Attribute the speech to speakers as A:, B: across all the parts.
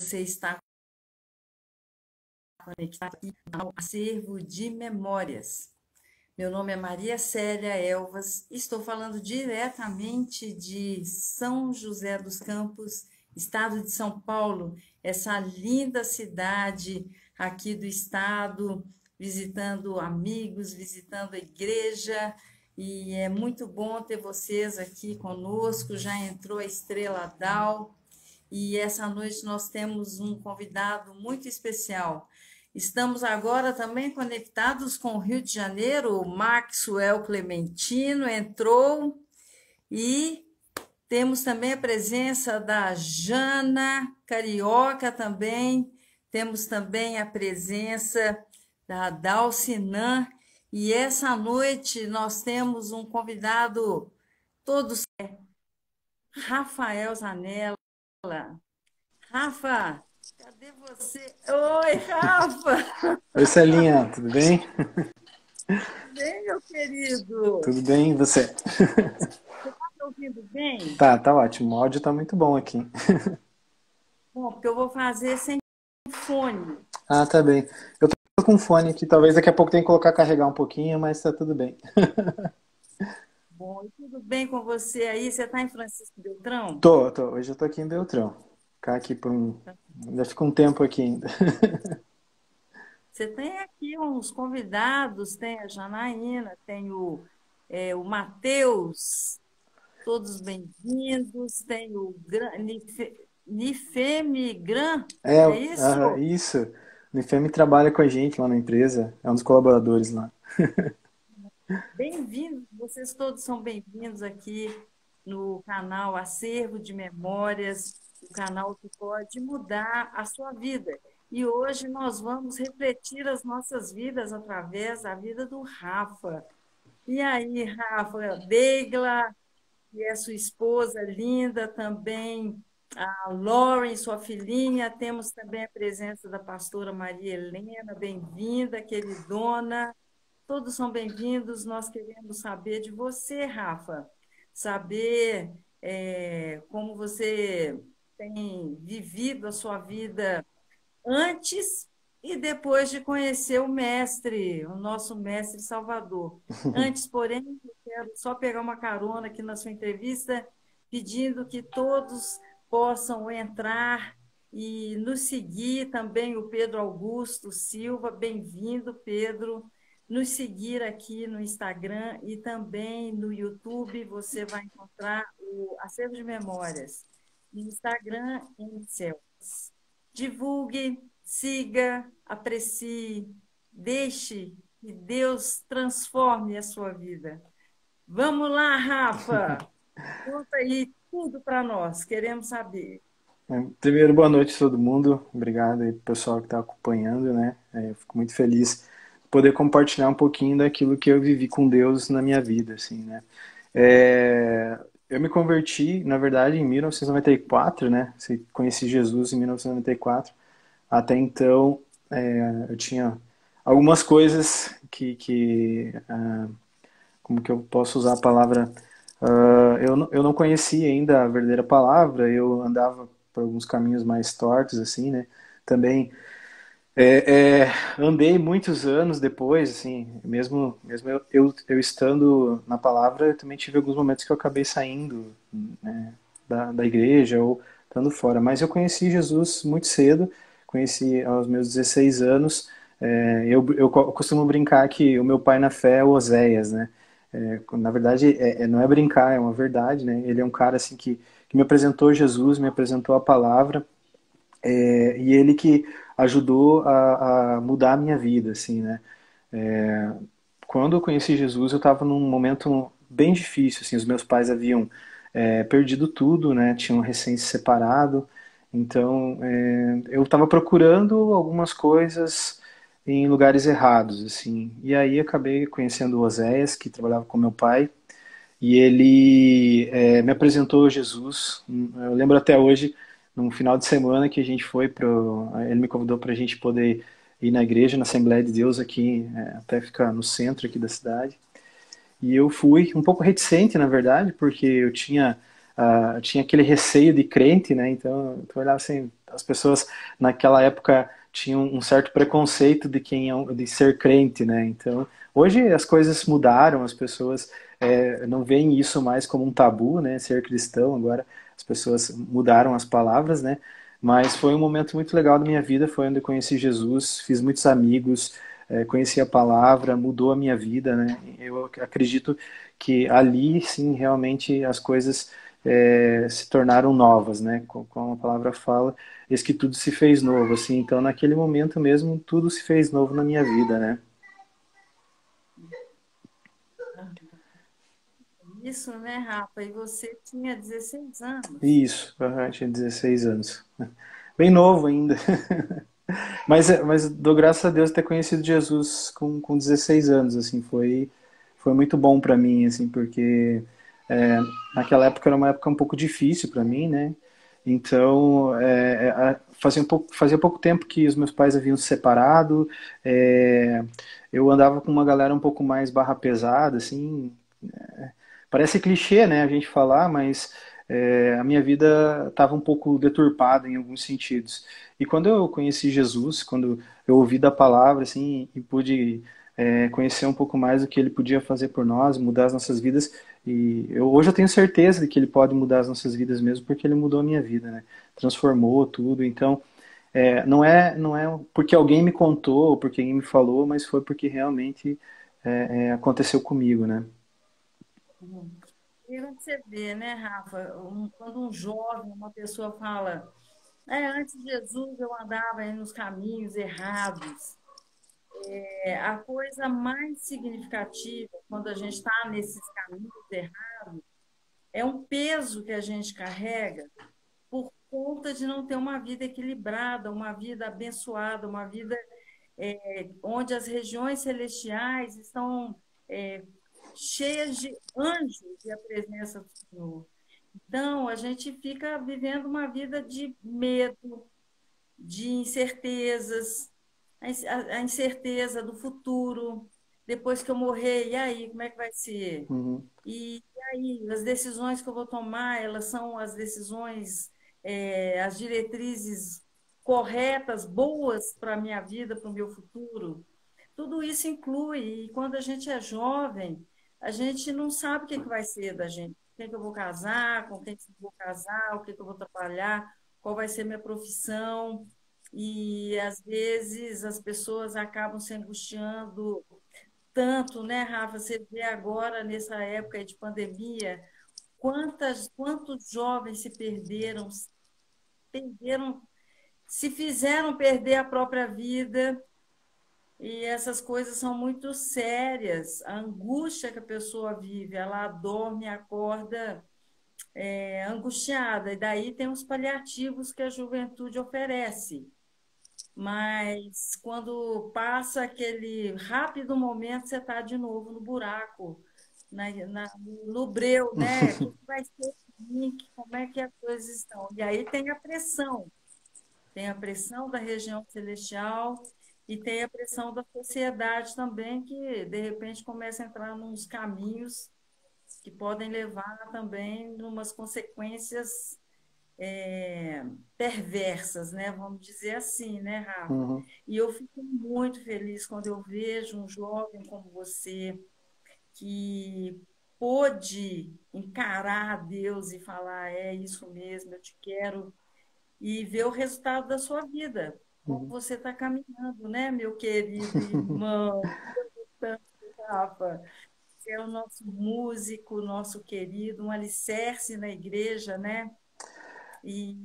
A: você está conectado aqui ao Acervo de Memórias. Meu nome é Maria Célia Elvas, estou falando diretamente de São José dos Campos, estado de São Paulo, essa linda cidade aqui do estado, visitando amigos, visitando a igreja, e é muito bom ter vocês aqui conosco. Já entrou a Estrela Dal, e essa noite nós temos um convidado muito especial. Estamos agora também conectados com o Rio de Janeiro. O Maxwell Clementino entrou e temos também a presença da Jana Carioca também. Temos também a presença da Dalcinan. E essa noite nós temos um convidado, todos, Rafael Zanella. Rafa, cadê você? Oi, Rafa!
B: Oi, Celinha, tudo bem?
A: Tudo bem, meu querido?
B: Tudo bem, e você?
A: Você está me ouvindo bem?
B: Tá ótimo. O áudio tá muito bom aqui.
A: Bom, porque eu vou fazer sem fone.
B: Ah, tá bem. Eu tô com fone aqui, talvez daqui a pouco tenha que colocar carregar um pouquinho, mas tá tudo bem.
A: Bom, e tudo bem com você aí? Você está em Francisco Beltrão?
B: Tô. Hoje eu tô aqui em Beltrão. Ficar aqui por um... Ainda fica um tempo aqui ainda.
A: Você tem aqui uns convidados, tem a Janaína, tem o Matheus, todos bem-vindos, tem o Nifeme Gran,
B: É,
A: é isso?
B: isso. O Nifemi trabalha com a gente lá na empresa, é um dos colaboradores lá.
A: Bem-vindos, vocês todos são bem-vindos aqui no canal Acervo de Memórias, o canal que pode mudar a sua vida. E hoje nós vamos refletir as nossas vidas através da vida do Rafa. E aí, Rafa, Deigla e a sua esposa linda também, a Lauren, sua filhinha, temos também a presença da pastora Maria Helena, bem-vinda, queridona. Todos são bem-vindos. Nós queremos saber de você, Rafa, saber como você tem vivido a sua vida antes e depois de conhecer o mestre, o nosso mestre Salvador. Antes, porém, eu quero só pegar uma carona aqui na sua entrevista, pedindo que todos possam entrar e nos seguir também, o Pedro Augusto Silva, bem-vindo, Pedro. Nos seguir aqui no Instagram e também no YouTube, você vai encontrar o Acervo de Memórias. No Instagram, em Celso. Divulgue, siga, aprecie, deixe que Deus transforme a sua vida. Vamos lá, Rafa! Conta aí tudo para nós, queremos saber.
B: Primeiro, boa noite a todo mundo. Obrigado aí pro pessoal que está acompanhando, né? Eu fico muito feliz de poder compartilhar um pouquinho daquilo que eu vivi com Deus na minha vida, assim, né? Eu me converti, na verdade, em 1994, né? Conheci Jesus em 1994. Até então, eu tinha algumas coisas como que eu posso usar a palavra? Eu não conhecia ainda a verdadeira palavra, eu andava por alguns caminhos mais tortos, assim, né? Também andei muitos anos depois, assim, mesmo eu estando na palavra, eu também tive alguns momentos que eu acabei saindo, né, da igreja ou estando fora. Mas eu conheci Jesus muito cedo, conheci aos meus 16 anos. Eu costumo brincar que o meu pai na fé é o Oséias, né? Na verdade, não é brincar, é uma verdade, né? Ele é um cara assim que me apresentou Jesus, me apresentou a palavra, e ele que ajudou a mudar a minha vida, assim, né? Quando eu conheci Jesus, eu estava num momento bem difícil, assim, os meus pais haviam perdido tudo, né? Tinham recém se separado, então eu estava procurando algumas coisas em lugares errados, assim, e aí acabei conhecendo o Oséias, que trabalhava com meu pai, e ele me apresentou Jesus. Eu lembro até hoje, num final de semana que a gente foi ele me convidou para a gente poder ir na igreja, na Assembleia de Deus aqui, até ficar no centro aqui da cidade. E eu fui um pouco reticente, na verdade, porque eu tinha aquele receio de crente, né? Então eu olhava assim, as pessoas naquela época tinham um certo preconceito de de ser crente, né? Então, hoje as coisas mudaram, as pessoas não veem isso mais como um tabu, né? Ser cristão, agora as pessoas mudaram as palavras, né? Mas foi um momento muito legal da minha vida, foi onde eu conheci Jesus, fiz muitos amigos, conheci a palavra, mudou a minha vida, né? Eu acredito que ali, sim, realmente as coisas se tornaram novas, né? Como a palavra fala, eis que tudo se fez novo, assim. Então, naquele momento mesmo, tudo se fez novo na minha vida, né?
A: Isso, né, Rafa? E você tinha 16 anos.
B: Isso, eu tinha 16 anos. Bem novo ainda. Mas dou graças a Deus ter conhecido Jesus com 16 anos, assim, foi muito bom para mim, assim, porque naquela época era uma época um pouco difícil para mim, né? Então, fazia pouco tempo que os meus pais haviam se separado, eu andava com uma galera um pouco mais barra pesada, assim, parece clichê, né, a gente falar, mas a minha vida estava um pouco deturpada em alguns sentidos. E quando eu conheci Jesus, quando eu ouvi da palavra, assim, e pude conhecer um pouco mais do que Ele podia fazer por nós, mudar as nossas vidas, hoje eu tenho certeza de que Ele pode mudar as nossas vidas mesmo, porque Ele mudou a minha vida, né? Transformou tudo. Então, não é porque alguém me contou, ou porque alguém me falou, mas foi porque realmente aconteceu comigo, né?
A: Uhum. E você vê, né, Rafa, quando um jovem, uma pessoa fala, antes de Jesus eu andava aí nos caminhos errados. A coisa mais significativa quando a gente está nesses caminhos errados é um peso que a gente carrega por conta de não ter uma vida equilibrada, uma vida abençoada, uma vida onde as regiões celestiais estão é, cheias de anjos e a presença do Senhor. Então, a gente fica vivendo uma vida de medo, de incertezas, a incerteza do futuro, depois que eu morrer, e aí, como é que vai ser?
B: Uhum,
A: E aí, as decisões que eu vou tomar, elas são as decisões, as diretrizes corretas, boas para a minha vida, para o meu futuro? Tudo isso inclui, e quando a gente é jovem, a gente não sabe o que que vai ser da gente. Com quem que eu vou casar, com quem que eu vou casar, o que que eu vou trabalhar, qual vai ser minha profissão. E às vezes as pessoas acabam se angustiando tanto, né, Rafa? Você vê agora, nessa época de pandemia, quantos jovens se perderam, se fizeram perder a própria vida. E essas coisas são muito sérias. A angústia que a pessoa vive, ela dorme, acorda angustiada. E daí tem os paliativos que a juventude oferece. Mas quando passa aquele rápido momento, você está de novo no buraco, no breu, né? O que que vai ser de mim? Como é que as coisas estão? E aí tem a pressão da região celestial e tem a pressão da sociedade também, que de repente começa a entrar nos caminhos que podem levar também umas consequências perversas, né? Vamos dizer assim, né, Rafa?
B: uhum,
A: E eu fico muito feliz quando eu vejo um jovem como você que pôde encarar Deus e falar, é isso mesmo, eu te quero, e ver o resultado da sua vida, como
B: uhum.
A: você está caminhando, né, meu querido irmão? Tanto, Rafa, você é o nosso músico, nosso querido, um alicerce na igreja, né? E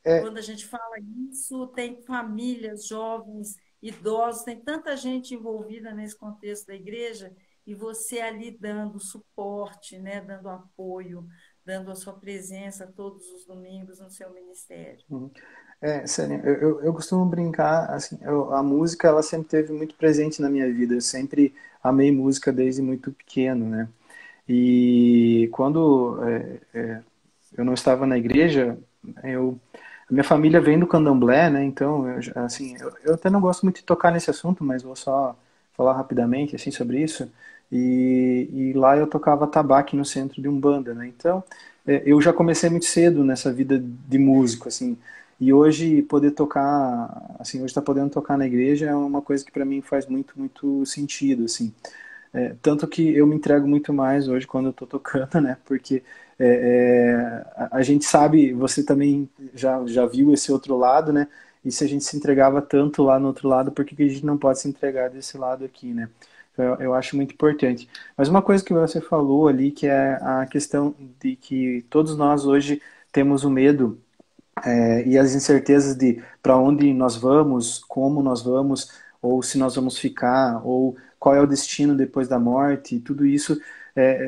B: É,
A: quando a gente fala isso, tem famílias, jovens, idosos, tem tanta gente envolvida nesse contexto da igreja, e você ali dando suporte, né, dando apoio, dando a sua presença todos os domingos no seu ministério.
B: uhum. Sério, eu costumo brincar, assim, a música ela sempre teve muito presente na minha vida, eu sempre amei música desde muito pequeno, né? E quando eu não estava na igreja, a minha família vem do candomblé, né? Então, assim, eu até não gosto muito de tocar nesse assunto, mas vou só falar rapidamente assim sobre isso. E lá eu tocava tabaque no centro de Umbanda, né? Então, eu já comecei muito cedo nessa vida de músico, assim. E hoje poder tocar, assim, hoje estar podendo tocar na igreja é uma coisa que para mim faz muito, muito sentido, assim. Tanto que eu me entrego muito mais hoje quando eu estou tocando, né? Porque a gente sabe, você também já viu esse outro lado, né? E se a gente se entregava tanto lá no outro lado, por que que a gente não pode se entregar desse lado aqui, né? Então, eu acho muito importante. Mas uma coisa que você falou ali, que é a questão de que todos nós hoje temos o medo e as incertezas de para onde nós vamos, como nós vamos, ou se nós vamos ficar, ou qual é o destino depois da morte, tudo isso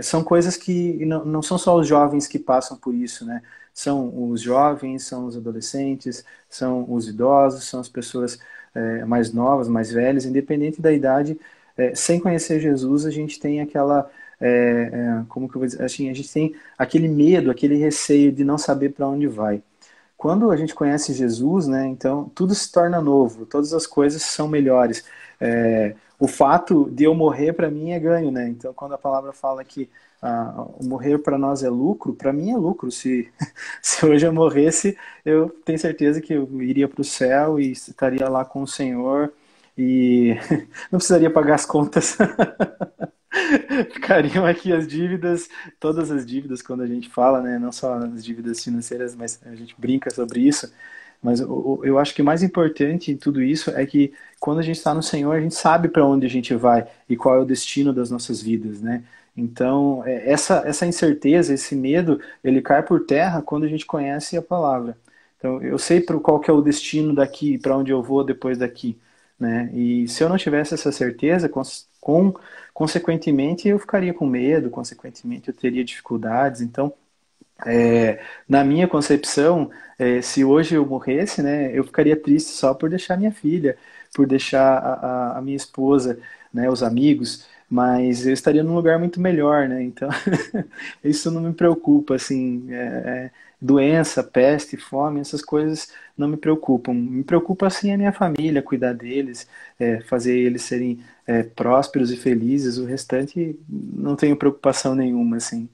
B: são coisas que não são só os jovens que passam por isso, né? São os jovens, são os adolescentes, são os idosos, são as pessoas mais novas, mais velhas, independente da idade. Sem conhecer Jesus, a gente tem aquela como que eu vou dizer, assim, a gente tem aquele medo, aquele receio de não saber para onde vai. Quando a gente conhece Jesus, né, então tudo se torna novo, todas as coisas são melhores. O fato de eu morrer para mim é ganho, né? Então, quando a palavra fala que o morrer para nós é lucro, para mim é lucro. Se, se hoje eu morresse, eu tenho certeza que eu iria para o céu e estaria lá com o Senhor e não precisaria pagar as contas. Ficariam aqui as dívidas, todas as dívidas quando a gente fala, né? Não só as dívidas financeiras, mas a gente brinca sobre isso. Mas eu acho que o mais importante em tudo isso é que quando a gente está no Senhor, a gente sabe para onde a gente vai e qual é o destino das nossas vidas, né? Então, essa incerteza, esse medo, ele cai por terra quando a gente conhece a palavra. Então, eu sei para qual que é o destino daqui, para onde eu vou depois daqui, né? E se eu não tivesse essa certeza, consequentemente eu ficaria com medo, consequentemente eu teria dificuldades. Então, na minha concepção, se hoje eu morresse, né, eu ficaria triste só por deixar minha filha, por deixar a minha esposa, né, os amigos, mas eu estaria num lugar muito melhor, né? Então, isso não me preocupa, assim, doença, peste, fome, essas coisas não me preocupam. Me preocupa, assim, a minha família, cuidar deles, fazer eles serem prósperos e felizes. O restante não tenho preocupação nenhuma, assim.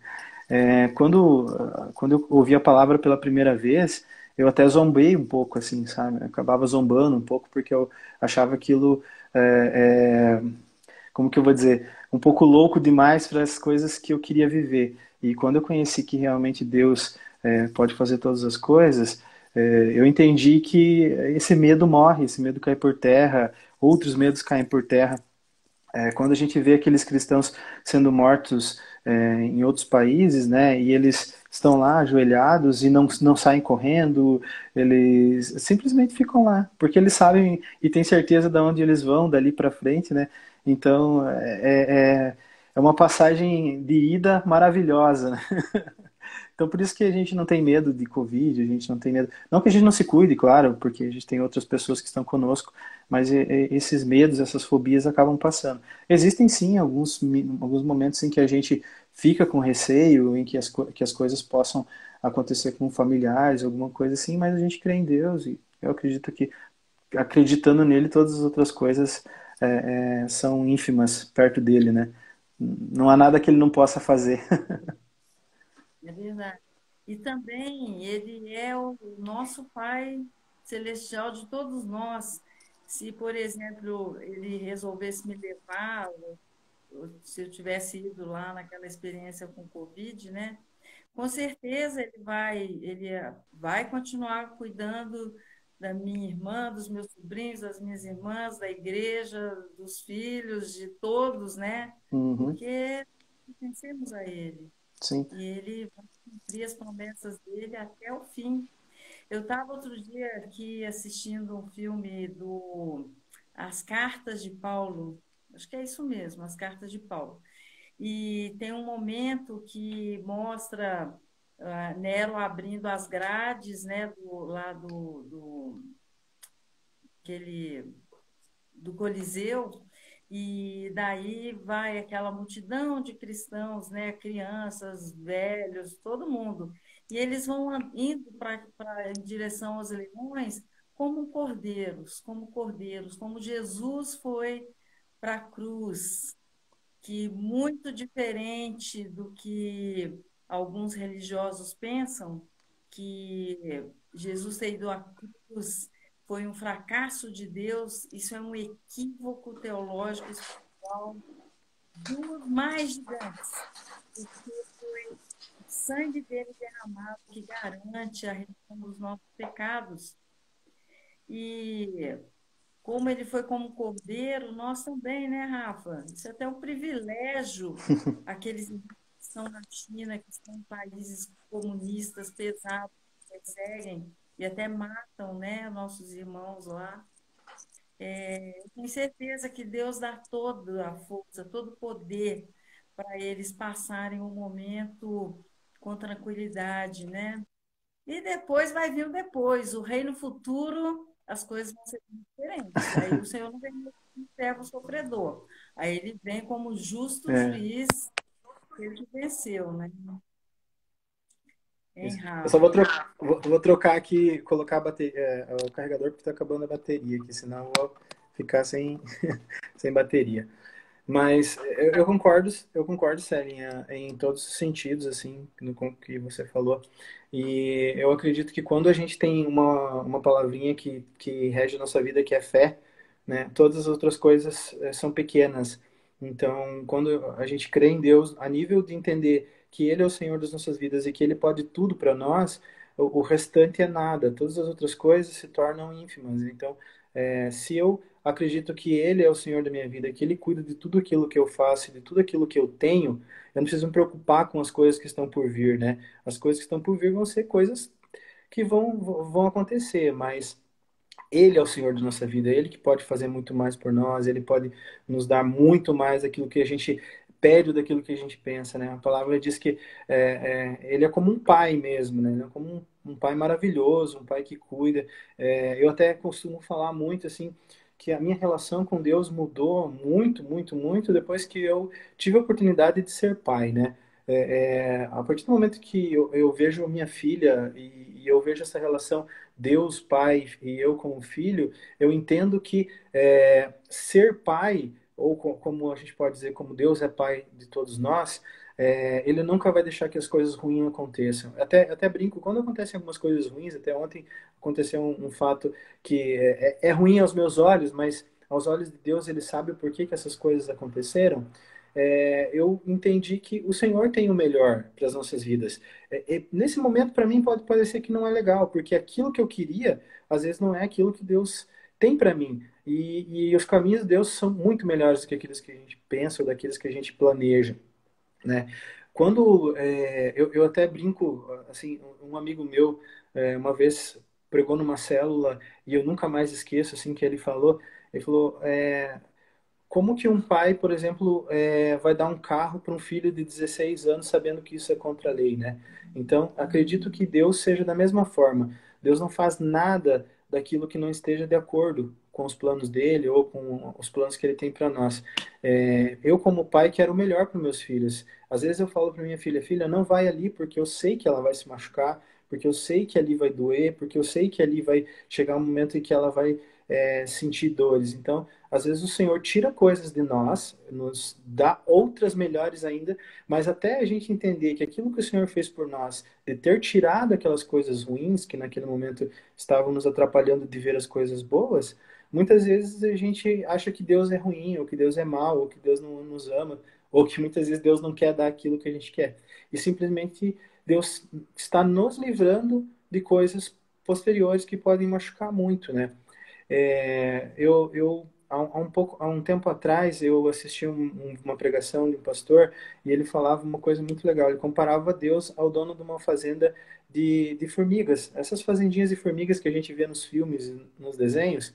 B: Quando eu ouvi a palavra pela primeira vez, eu até zombei um pouco, assim, sabe? Eu acabava zombando um pouco porque eu achava aquilo, como que eu vou dizer, um pouco louco demais para as coisas que eu queria viver. E quando eu conheci que realmente Deus pode fazer todas as coisas, eu entendi que esse medo morre, esse medo cai por terra, outros medos caem por terra. Quando a gente vê aqueles cristãos sendo mortos em outros países, né, e eles estão lá ajoelhados e não saem correndo, eles simplesmente ficam lá, porque eles sabem e têm certeza de onde eles vão dali para frente, né? Então é uma passagem de ida maravilhosa, né? Então, por isso que a gente não tem medo de Covid, a gente não tem medo. Não que a gente não se cuide, claro, porque a gente tem outras pessoas que estão conosco, mas esses medos, essas fobias acabam passando. Existem sim alguns momentos em que a gente fica com receio, em que que as coisas possam acontecer com familiares, alguma coisa assim, mas a gente crê em Deus e eu acredito que, acreditando nele, todas as outras coisas são ínfimas perto dele, né? Não há nada que ele não possa fazer.
A: É verdade. E também ele é o nosso Pai celestial de todos nós. Se, por exemplo, ele resolvesse me levar, ou se eu tivesse ido lá naquela experiência com Covid, né? Com certeza ele vai continuar cuidando da minha irmã, dos meus sobrinhos, das minhas irmãs, da igreja, dos filhos, de todos, né?
B: Uhum,
A: Porque pertencemos a ele.
B: sim.
A: E ele vai cumprir as promessas dele até o fim. Eu estava outro dia aqui assistindo um filme do As Cartas de Paulo, acho que é isso mesmo, As Cartas de Paulo. E tem um momento que mostra Nero abrindo as grades, né, aquele, do Coliseu, e daí vai aquela multidão de cristãos, né, crianças, velhos, todo mundo. E eles vão indo em direção aos leões como cordeiros, como Jesus foi para a cruz, que muito diferente do que alguns religiosos pensam, que Jesus ter ido à cruz foi um fracasso de Deus, isso é um equívoco teológico espiritual dos mais gigantes, porque foi o sangue dele derramado que garante a remissão dos nossos pecados. E como ele foi como cordeiro, nós também, né, Rafa? Isso é até um privilégio, aqueles que estão na China, que estão em países comunistas pesados, que perseguem e até matam, né, nossos irmãos lá. Eu tenho certeza que Deus dá toda a força, todo o poder para eles passarem um momento com tranquilidade, né? E depois vai vir o depois, o reino futuro, as coisas vão ser diferentes. Aí o Senhor não vem como servo sofredor. Aí ele vem como justo
B: É,
A: juiz, ele que venceu, né? Hein,
B: isso. Eu só
A: Rafa?
B: vou trocar aqui, colocar a bateria, o carregador porque está acabando a bateria aqui, senão eu vou ficar sem, sem bateria. Mas eu concordo, Célia, em todos os sentidos, assim, com o que você falou. E eu acredito que quando a gente tem uma palavrinha que rege a nossa vida, que é fé, né, todas as outras coisas são pequenas. Então, quando a gente crê em Deus, a nível de entender que Ele é o Senhor das nossas vidas e que Ele pode tudo para nós, o restante é nada. Todas as outras coisas se tornam ínfimas. Então, se eu acredito que Ele é o Senhor da minha vida, que Ele cuida de tudo aquilo que eu faço, de tudo aquilo que eu tenho, eu não preciso me preocupar com as coisas que estão por vir, né? As coisas que estão por vir vão ser coisas que vão acontecer, mas Ele é o Senhor da nossa vida, Ele que pode fazer muito mais por nós, Ele pode nos dar muito mais daquilo que a gente pede, daquilo que a gente pensa, né? A palavra diz que Ele é como um pai mesmo, né? Ele é como um pai maravilhoso, um pai que cuida. Eu até costumo falar muito assim que a minha relação com Deus mudou muito, muito, muito depois que eu tive a oportunidade de ser pai, né? A partir do momento que eu vejo minha filha e eu vejo essa relação Deus pai e eu como filho, eu entendo que ser pai, ou como a gente pode dizer, como Deus é pai de todos nós, ele nunca vai deixar que as coisas ruins aconteçam. Até brinco, quando acontecem algumas coisas ruins, até ontem aconteceu um fato que é ruim aos meus olhos, mas aos olhos de Deus ele sabe o porquê que essas coisas aconteceram. Eu entendi que o Senhor tem o melhor para as nossas vidas. Nesse momento, para mim, pode parecer que não é legal, porque aquilo que eu queria, às vezes, não é aquilo que Deus tem para mim. E os caminhos de Deus são muito melhores do que aqueles que a gente pensa ou daqueles que a gente planeja, né? Quando eu até brinco, assim, um amigo meu uma vez pregou numa célula e eu nunca mais esqueço, assim, que ele falou, como que um pai, por exemplo, vai dar um carro para um filho de 16 anos sabendo que isso é contra a lei, né? Então, acredito que Deus seja da mesma forma. Deus não faz nada daquilo que não esteja de acordo com os planos dele ou com os planos que ele tem para nós. Eu, como pai, quero o melhor para meus filhos. Às vezes eu falo para minha filha, filha, não vai ali porque eu sei que ela vai se machucar, porque eu sei que ali vai doer, porque eu sei que ali vai chegar um momento em que ela vai sentir dores. Então, às vezes o Senhor tira coisas de nós, nos dá outras melhores ainda, mas até a gente entender que aquilo que o Senhor fez por nós, de ter tirado aquelas coisas ruins que naquele momento estavam nos atrapalhando de ver as coisas boas, muitas vezes a gente acha que Deus é ruim, ou que Deus é mau, ou que Deus não nos ama, ou que muitas vezes Deus não quer dar aquilo que a gente quer. E simplesmente Deus está nos livrando de coisas posteriores que podem machucar muito, né? Há um tempo atrás eu assisti uma pregação de um pastor e ele falava uma coisa muito legal. Ele comparava Deus ao dono de uma fazenda de formigas. Essas fazendinhas de formigas que a gente vê nos filmes, nos desenhos.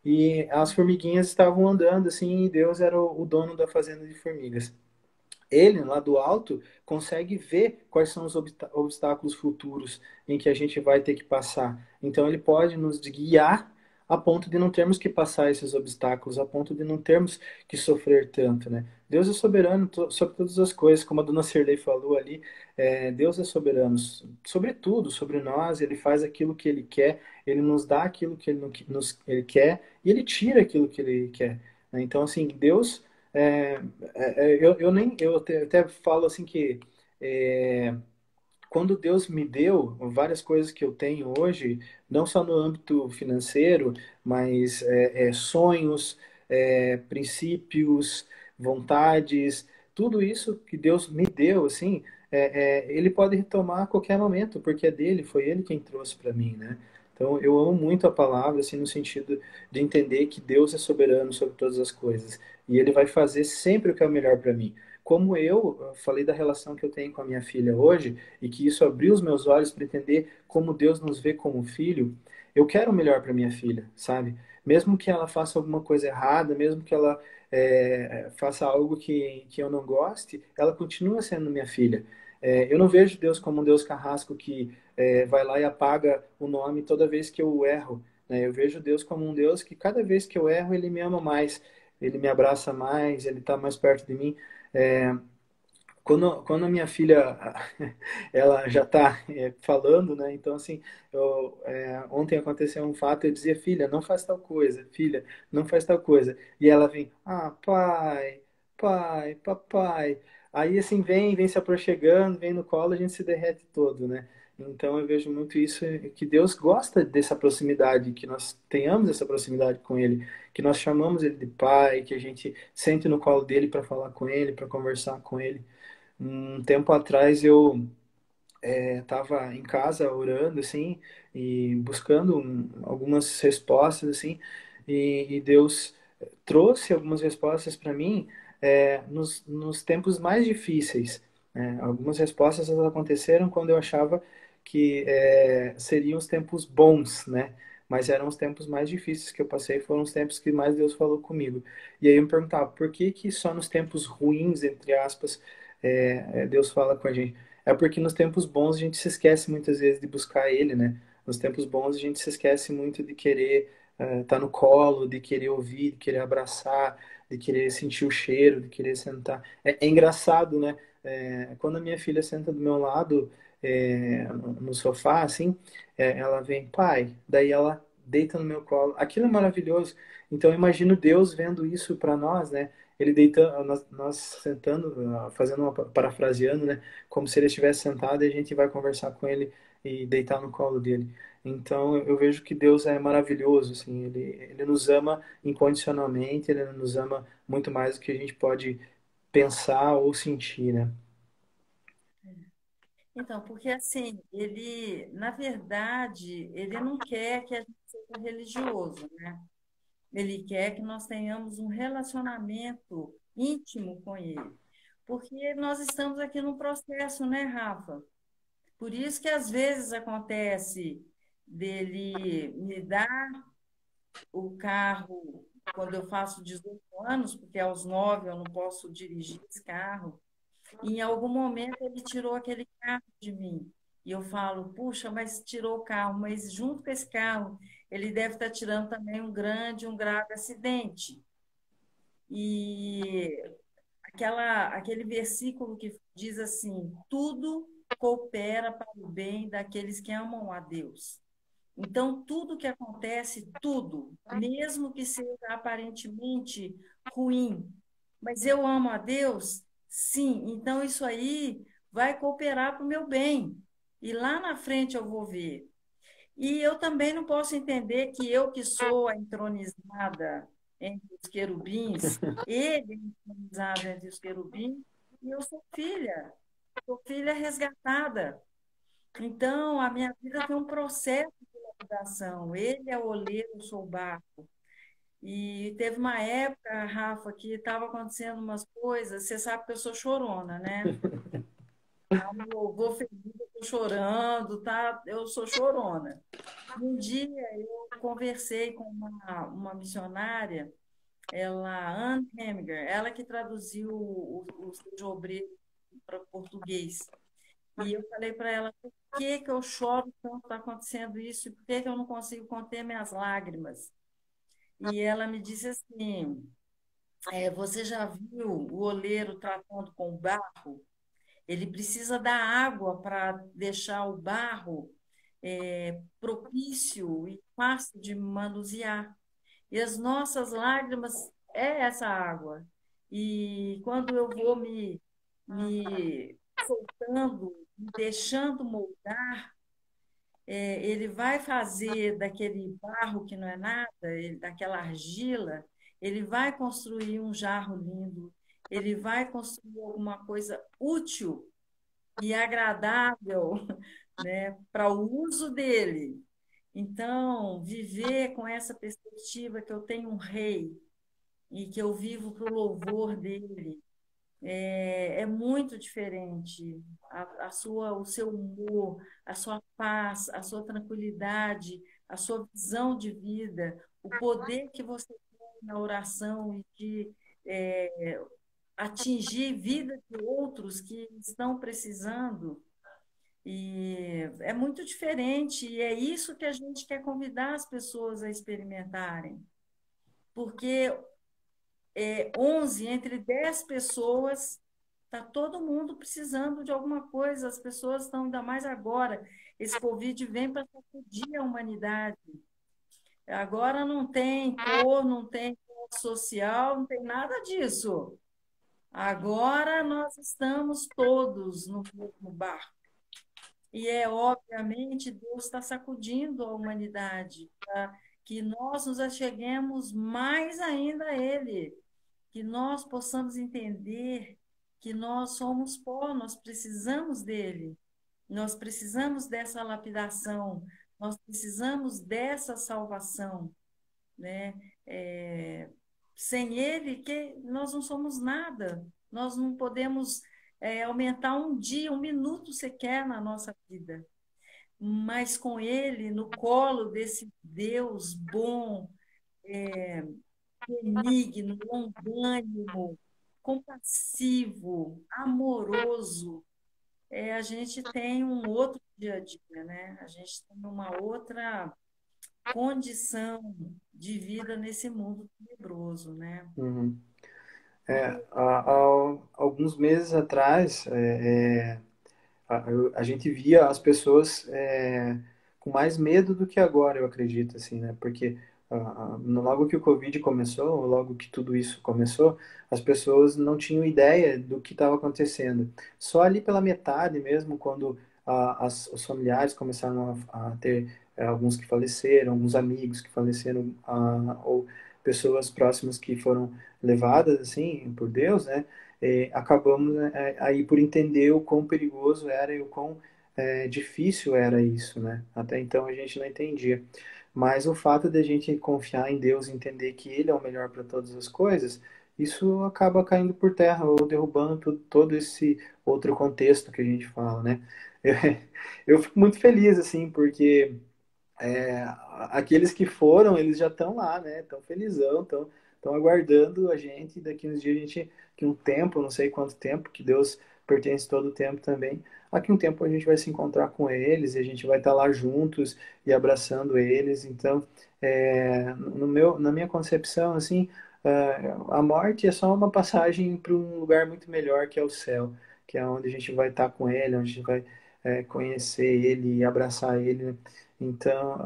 B: E as formiguinhas estavam andando assim e Deus era o dono da fazenda de formigas. Ele, lá do alto, consegue ver quais são os obstáculos futuros em que a gente vai ter que passar. Então, ele pode nos guiar a ponto de não termos que passar esses obstáculos, a ponto de não termos que sofrer tanto, né? Deus é soberano sobre todas as coisas, como a dona Cirlei falou ali, Deus é soberano sobre tudo, sobre nós, ele faz aquilo que ele quer, ele nos dá aquilo que ele quer e ele tira aquilo que ele quer, né? Então, assim, Deus eu até falo assim que é, quando Deus me deu várias coisas que eu tenho hoje, não só no âmbito financeiro, mas sonhos, princípios, vontades, tudo isso que Deus me deu, assim, Ele pode retomar a qualquer momento, porque é dele, foi Ele quem trouxe para mim, né? Então, eu amo muito a palavra, assim, no sentido de entender que Deus é soberano sobre todas as coisas e Ele vai fazer sempre o que é o melhor para mim. Como eu falei da relação que eu tenho com a minha filha hoje, e que isso abriu os meus olhos para entender como Deus nos vê como filho, eu quero o melhor para minha filha, sabe? Mesmo que ela faça alguma coisa errada, mesmo que ela faça algo que eu não goste, ela continua sendo minha filha. Eu não vejo Deus como um Deus carrasco que vai lá e apaga o nome toda vez que eu erro, né? Eu vejo Deus como um Deus que cada vez que eu erro, Ele me ama mais, Ele me abraça mais, Ele está mais perto de mim. É, quando a minha filha ela já está falando, né? Então assim, ontem aconteceu um fato, eu dizia, filha, não faz tal coisa, filha, não faz tal coisa, e ela vem, pai, pai, papai, aí assim vem se aproximando, vem no colo, a gente se derrete todo, né? Então eu vejo muito isso, que Deus gosta dessa proximidade, que nós tenhamos essa proximidade com Ele, que nós chamamos Ele de Pai, que a gente sente no colo dele para falar com Ele, para conversar com Ele. Um tempo atrás eu estava em casa orando assim e buscando algumas respostas assim e Deus trouxe algumas respostas para mim nos tempos mais difíceis, né? Algumas respostas elas aconteceram quando eu achava que seriam os tempos bons, né? Mas eram os tempos mais difíceis que eu passei, foram os tempos que mais Deus falou comigo. E aí eu me perguntava, por que que só nos tempos ruins, entre aspas, Deus fala com a gente? É porque nos tempos bons a gente se esquece muitas vezes de buscar Ele, né? Nos tempos bons a gente se esquece muito de querer estar no colo, de querer ouvir, de querer abraçar, de querer sentir o cheiro, de querer sentar. É engraçado, né? Quando a minha filha senta do meu lado no sofá, assim, ela vem, pai, daí ela deita no meu colo. Aquilo é maravilhoso. Então eu imagino Deus vendo isso para nós, né? Ele deitando, nós sentando, fazendo uma parafraseando, né? Como se ele estivesse sentado e a gente vai conversar com ele e deitar no colo dele. Então eu vejo que Deus é maravilhoso, assim, ele nos ama incondicionalmente, ele nos ama muito mais do que a gente pode pensar ou sentir, né?
A: Então, porque assim, ele, na verdade, ele não quer que a gente seja religioso, né? Ele quer que nós tenhamos um relacionamento íntimo com ele. Porque nós estamos aqui num processo, né, Rafa? Por isso que às vezes acontece dele me dar o carro quando eu faço 18 anos, porque aos 9 eu não posso dirigir esse carro. E em algum momento ele tirou aquele carro de mim. E eu falo, puxa, mas tirou o carro, mas junto com esse carro, ele deve estar tirando também um grande, um grave acidente. E aquele versículo que diz assim: tudo coopera para o bem daqueles que amam a Deus. Então, tudo que acontece, tudo, mesmo que seja aparentemente ruim, mas eu amo a Deus, sim, então isso aí vai cooperar para o meu bem. E lá na frente eu vou ver. E eu também não posso entender que eu que sou a entronizada entre os querubins, ele é entronizado entre os querubins, e eu sou filha resgatada. Então, a minha vida tem um processo de lapidação. Ele é o oleiro, eu sou o barro. E teve uma época, Rafa, que estava acontecendo umas coisas. Você sabe que eu sou chorona, né? Vou feliz, eu estou chorando, tá? Eu sou chorona. Um dia eu conversei com uma missionária, Anne Heminger, ela que traduziu o Seja Obreiro para português. E eu falei para ela, por que que eu choro tanto, está acontecendo isso, e por que que eu não consigo conter minhas lágrimas? E ela me disse assim, você já viu o oleiro tratando com o barro? Ele precisa da água para deixar o barro propício e fácil de manusear. E as nossas lágrimas é essa água. E quando eu vou me soltando deixando moldar, ele vai fazer daquele barro que não é nada, daquela argila, ele vai construir um jarro lindo, ele vai construir alguma coisa útil e agradável, né, para o uso dele. Então, viver com essa perspectiva que eu tenho um rei e que eu vivo para o louvor dele, é muito diferente. O seu humor, a sua paz, a sua tranquilidade, a sua visão de vida, o poder que você tem na oração e de atingir vida de outros que estão precisando. E é muito diferente, e é isso que a gente quer convidar as pessoas a experimentarem. Porque 11 entre 10 pessoas, está todo mundo precisando de alguma coisa, as pessoas estão, ainda mais agora, esse Covid vem para sacudir a humanidade. Agora não tem cor, não tem classe social, não tem nada disso. Agora nós estamos todos no mesmo barco. E obviamente, Deus está sacudindo a humanidade, para que nós nos acheguemos mais ainda a Ele, que nós possamos entender que nós somos pó, nós precisamos dele, nós precisamos dessa lapidação, nós precisamos dessa salvação, né? É, sem ele, que nós não somos nada, nós não podemos aumentar um dia, um minuto sequer na nossa vida, mas com ele, no colo desse Deus bom, benigno, longânimo, compassivo, amoroso, a gente tem um outro dia a dia, né? A gente tem uma outra condição de vida nesse mundo tenebroso, né?
B: Uhum.
A: E
B: Há alguns meses atrás, a gente via as pessoas com mais medo do que agora, eu acredito, assim, né? Porque logo que o Covid começou, logo que tudo isso começou, as pessoas não tinham ideia do que estava acontecendo. Só ali pela metade mesmo, quando os familiares começaram a ter alguns que faleceram, alguns amigos que faleceram, ou pessoas próximas que foram levadas, assim, por Deus, né? Acabamos aí por entender o quão perigoso era e o quão difícil era isso, né? Até então a gente não entendia. Mas o fato de a gente confiar em Deus e entender que Ele é o melhor para todas as coisas, isso acaba caindo por terra ou derrubando todo esse outro contexto que a gente fala, né? Eu, eu fico muito feliz, assim, porque é, aqueles que foram, eles já estão lá, né? Estão felizão, estão aguardando a gente. Daqui uns dias a gente, que um tempo, não sei quanto tempo, que Deus pertence todo o tempo também. Daqui um tempo a gente vai se encontrar com eles e a gente vai estar lá juntos e abraçando eles. Então, na minha concepção, assim, a morte é só uma passagem para um lugar muito melhor que é o céu, que é onde a gente vai estar com ele, onde a gente vai conhecer ele e abraçar ele, né? Então,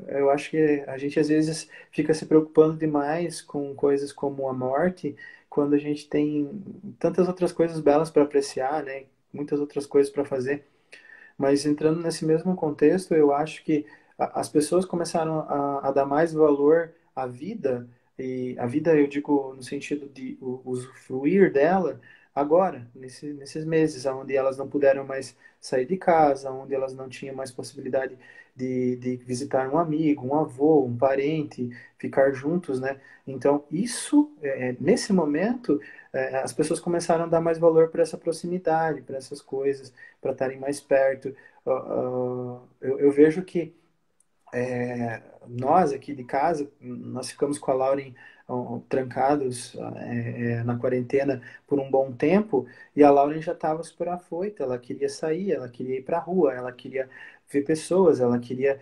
B: eu acho que a gente às vezes fica se preocupando demais com coisas como a morte, quando a gente tem tantas outras coisas belas para apreciar, né? Muitas outras coisas para fazer. Mas entrando nesse mesmo contexto, eu acho que as pessoas começaram a dar mais valor à vida, e a vida eu digo no sentido de usufruir dela agora, nesses meses, onde elas não puderam mais sair de casa, onde elas não tinham mais possibilidade de visitar um amigo, um avô, um parente, ficar juntos, né? Então, isso, nesse momento, as pessoas começaram a dar mais valor para essa proximidade, para essas coisas, para estarem mais perto. Eu vejo que nós aqui de casa, nós ficamos com a Lauren trancados na quarentena por um bom tempo, e a Lauren já estava super afoita, ela queria sair, ela queria ir para a rua, ela queria ver pessoas, ela queria...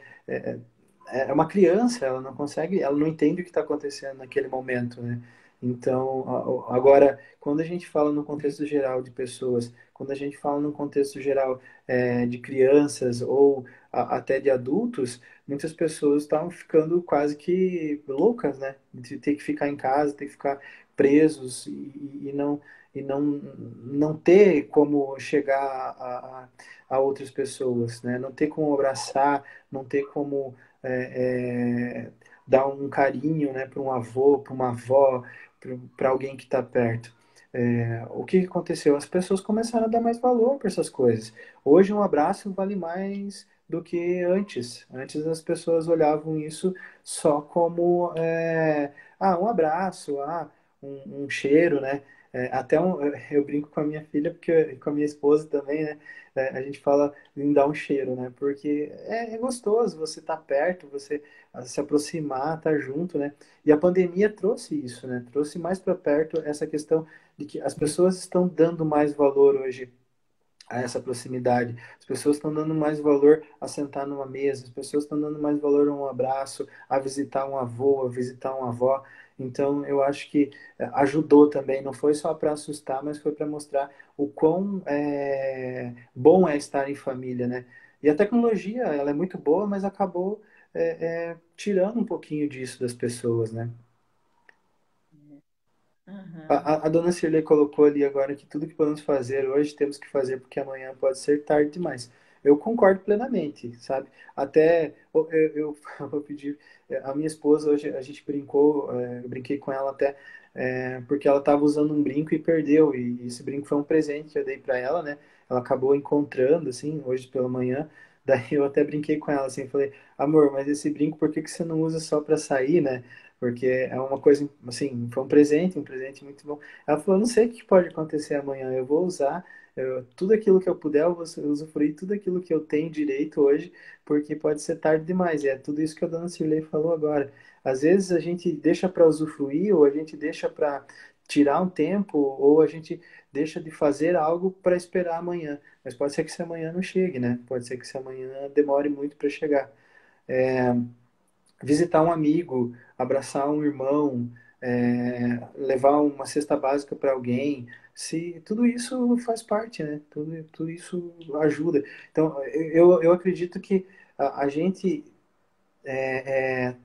B: É uma criança, ela não consegue, ela não entende o que está acontecendo naquele momento, né? Então, agora, quando a gente fala no contexto geral de pessoas, quando a gente fala no contexto geral de crianças ou até de adultos, muitas pessoas estavam ficando quase que loucas, né? De ter que ficar em casa, ter que ficar presos e não ter como chegar a outras pessoas, né? Não ter como abraçar, não ter como dar um carinho, né, para um avô, para uma avó, para alguém que está perto. O que aconteceu? As pessoas começaram a dar mais valor para essas coisas. Hoje um abraço vale mais do que antes. Antes as pessoas olhavam isso só como um abraço, um cheiro, né? Eu brinco com a minha filha, porque com a minha esposa também, né? A gente fala em dar um cheiro, né? Porque é gostoso você estar perto, você se aproximar, estar junto, né? E a pandemia trouxe isso, né? Trouxe mais para perto essa questão de que as pessoas estão dando mais valor hoje a essa proximidade. As pessoas estão dando mais valor a sentar numa mesa, as pessoas estão dando mais valor a um abraço, a visitar um avô, a visitar uma avó. Então, eu acho que ajudou também, não foi só para assustar, mas foi para mostrar o quão bom é estar em família, né? E a tecnologia, ela é muito boa, mas acabou tirando um pouquinho disso das pessoas, né?
A: Aham.
B: A dona Cirlei colocou ali agora que tudo que podemos fazer hoje temos que fazer porque amanhã pode ser tarde demais. Eu concordo plenamente, sabe? Até eu vou pedir. A minha esposa hoje a gente brincou, eu brinquei com ela até porque ela estava usando um brinco e perdeu. E esse brinco foi um presente que eu dei para ela, né? Ela acabou encontrando assim hoje pela manhã. Daí eu até brinquei com ela assim, falei, amor, mas esse brinco por que que você não usa só para sair, né? Porque é uma coisa, assim, foi um presente muito bom. Ela falou, não sei o que pode acontecer amanhã, eu vou usar tudo aquilo que eu puder, eu vou usufruir tudo aquilo que eu tenho direito hoje, porque pode ser tarde demais. E é tudo isso que a dona Cirlei falou agora. Às vezes a gente deixa para usufruir, ou a gente deixa para tirar um tempo, ou a gente deixa de fazer algo para esperar amanhã. Mas pode ser que esse amanhã não chegue, né? Pode ser que esse amanhã demore muito para chegar. Visitar um amigo, abraçar um irmão, levar uma cesta básica para alguém, se tudo isso faz parte, né? Tudo isso ajuda. Então, eu acredito que a gente